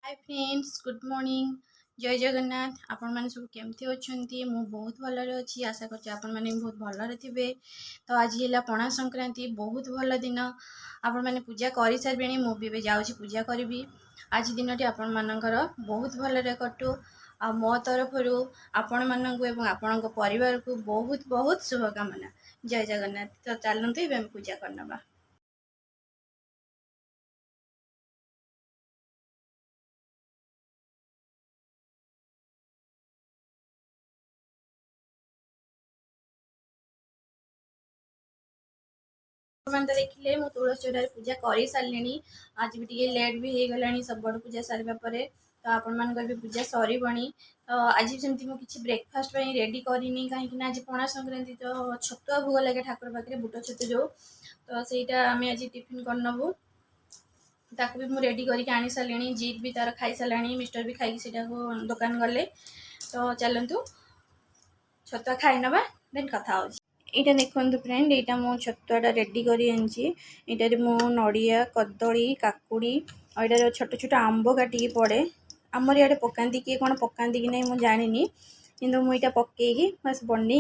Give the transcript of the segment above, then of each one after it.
Hi friends, good morning. जय जगन्नाथ। आपण मैंने सब केमती अच्छी? मु बहुत भलरे अच्छी। आशा करछि आपण मैंने बहुत भलरे थिबे। तो आज है पणा संक्रांति, बहुत भल दिन। आपण मैंने पूजा कर सारे। मु भी जाऊँगी पूजा करी। आज दिनटी आपण मानकर बहुत भलरे कटू। आ मो तरफ आपण मानक एवं आपण परिवार को बहुत बहुत शुभकामना। जय जगन्नाथ। तो चलते हम पूजा करनबा। मैंने तो देखिले मु तुलसी चौरारे पूजा कर सारे। आज भी टे लेट भी हो गला सब पूजा सारे। तो आपण मानकर भी पूजा सरीबणी। तो आज सेमती मुझे किसी ब्रेकफास्ट रेडी करनी कहीं आज पणा संक्रांति। तो छतुआ भोग लगे ठाकुर पाखे, बुट छतु जो। तो सहीटा आम आज टिफिन करनबू। ताकू भी मुझे रेडी करके आनी सारे। जीत भी तार खाई सारा, मिस्टर भी खाई दुकान गले। तो चलतु छतुआ खाई नवा, देन कथा हो। यहाँ देखो फ्रेंड, यहाँ मो छतुआटा रेडी कर मो नड़िया, कदली, काकुड़ी और यहाँ छोट छोट आंब काटिकी पड़े। आमर इे पकाती किए कौन पकाती कि नहीं मुझे जानी, कि मुझे पकईकी बस बन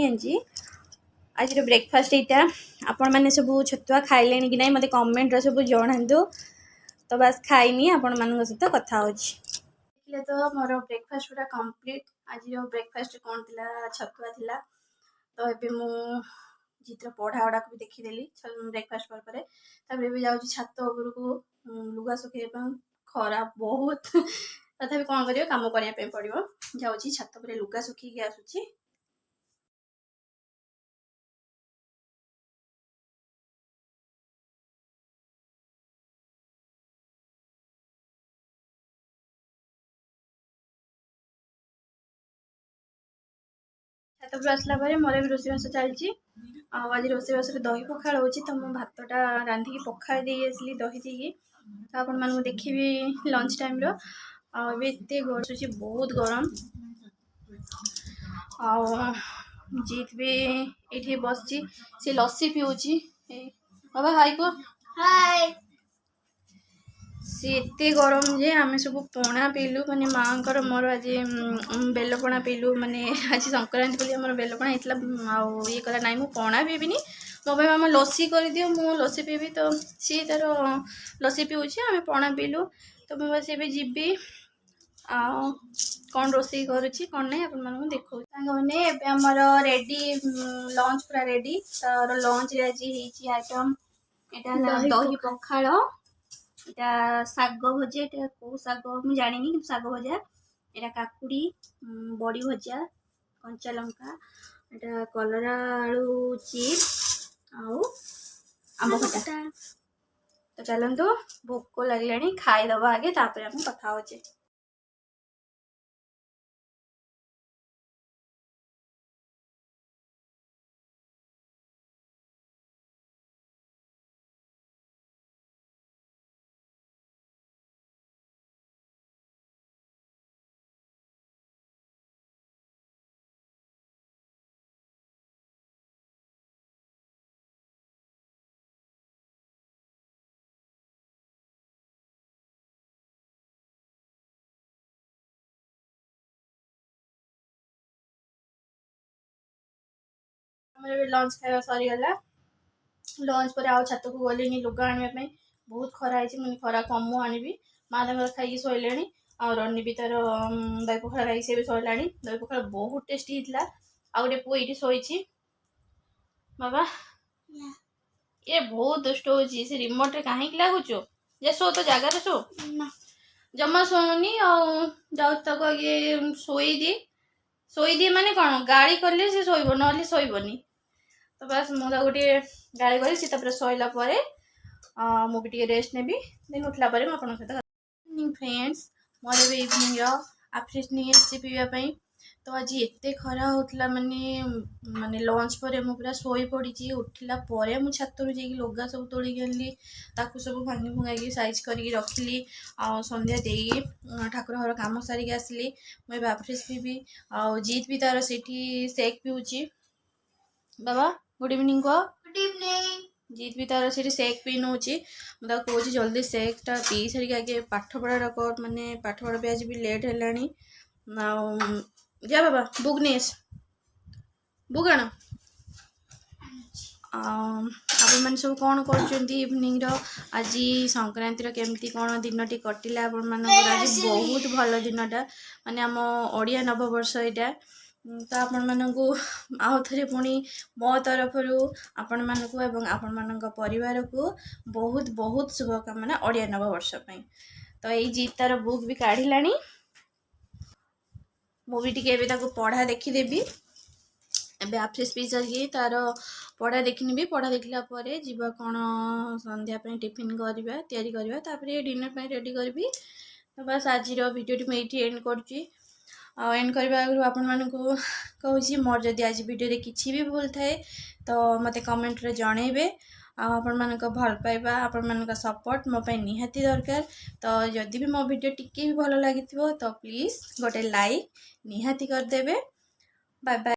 आज ब्रेकफास्ट यहाँ। आपण मैंने सब छतुआ खाइले कि नहीं मत कमेंट सब जनातु। तो बस खाइनी आपण मान सहित कथा हो। तो मोर ब्रेकफास्ट पूरा कंप्लीट। आज ब्रेकफास्ट कौन थी? छतुआ थिला। तो ये मु जीतर पढ़ा गुड़ा भी देखीदेली ब्रेकफास्ट पर भी जाऊँ छात उपर को लुगा सुखेबा। खरा बहुत तथा कौन कर कम करने पड़ो। जाऊँगी छात पर लुगा सुखी आसूची। छात पर आसला मोर भी रोषेबास चलती। आज रोषेबास दही पखाड़ हो। तो मो भातटा रांधिकी पखाड़ दे आसली दही देकी। तो आपण मानू देखी लंच टाइम एत गरम, बहुत गरम। आ जीत भी ये बस सी लस्सी पिऊची। बाबा हाई को हाय। सी एत गरम जे आम सब पणा पीलु। माने माँ को मोर आज बेलपणा पीलु। माने आज संक्रांति बोली आम बेलपणा होता। ये कला ना मु पणा पीबिनी, मो भाई मामा लस्सी कर दियो, मु लस्सी पीबी। तो सी तार लस्सी पीऊँ, आम पणा पीलु। तो मुझे बस ये जीबी कौन रोषे करुच्ची कौन ना आप देखो। आमर रेडी लंच पूरा रेडी। तार लंच आज आइटम यहाँ दही पखाड़, यहाँ शाग भजा। यहाँ कौ शाग मुझे जानी कि शाग भजा। यहाँ काकुड़ी, बड़ी भजा, कंचा लंका, यहाँ कलरा आलू चिप्स आंब खटा। तो चलतु भोक लगे खाईदबा आगे तापर आम कथा हो। लंच खावा सरीगला। लंच पर आउ छात को गली लुगा आने बहुत खरा है। मुझे खरा कम आनी। माँ तक खाई शोले। और रनी भी तार दही पखाड़ खाई सी भी शोला। दही पखाड़ बहुत टेस्टी होता। आ गए पु ये शोची। बाबा ये बहुत दुष्ट हो। रिमोट रे कहीं लगुच जे शो तो जगार शो जमा शुणुनी। आक ये शोदी माने कौन गाड़ी कले सी शोब ना शोबनी। तो बस मुझे गोटे गाड़ी करी सी शोला मुझे रेस्ट ने दिन उठला सहित फ्रेंड्स मोर भी इवनिंग आफ्रेश नहीं आसी पीवाई। तो आज एत खरा होता माने माने लंच पर मुझे पूरा शोई पड़ी। उठला मुझे छात रू जा लुगा सब तोलिक आनली। ताकू सब भांगी भुंगाई साइज करके रखिली। संध्या दे ठाकुर घर कम सारिक आसली। मुझे आफ्रेश पीबी। जीत भी तार से सेक पिऊची। बाबा गुड इवनिंग कह। Good evening. जीत भी तार से सेक पी नौ मुझे कौच जल्दी सेकटा पी सारिक आगे पाठपढ़ा कर माने पाठपढ़ा भी आज भी लेट है जा बाबा बुक नहीं बुक आण आपण मैंने सब कौन कर इवनिंग आज संक्रांति केमती कौन दिन टी कटिला आपण मान आज बहुत भल दिनटा माने आम ओडिया नववर्ष यहाँ तो आपण मानू आउ थे पुणी मो तरफ आपण मानू एवं आपण मान परिवार को बहुत बहुत शुभकामना ओडिया नववर्ष तो यही जीतार बुक भी काढ़ला मुझे टी पढ़ा देखीदेवी एबे आफ्रेस पी सारिकी तार पढ़ा देखनी पढ़ा देखला जीवा कौन संध्या टिफिन करवा तापर डिनर रेडी करी तो बस आज भिडियो मुझे एंड करुँची एंड करने आगे आपण मानू कहूँ मोर जदि आज भिडियो किसी भी भूल थाए तो मते कमेंट रे जनइबे आपण मानक भल पाइबा आपण मानक सपोर्ट मो पे निहाती दरकार तो जदि भी मो भिडियो टिके भी भल लगी तो प्लीज गोटे लाइक निहाती करदेबे बाय बाय।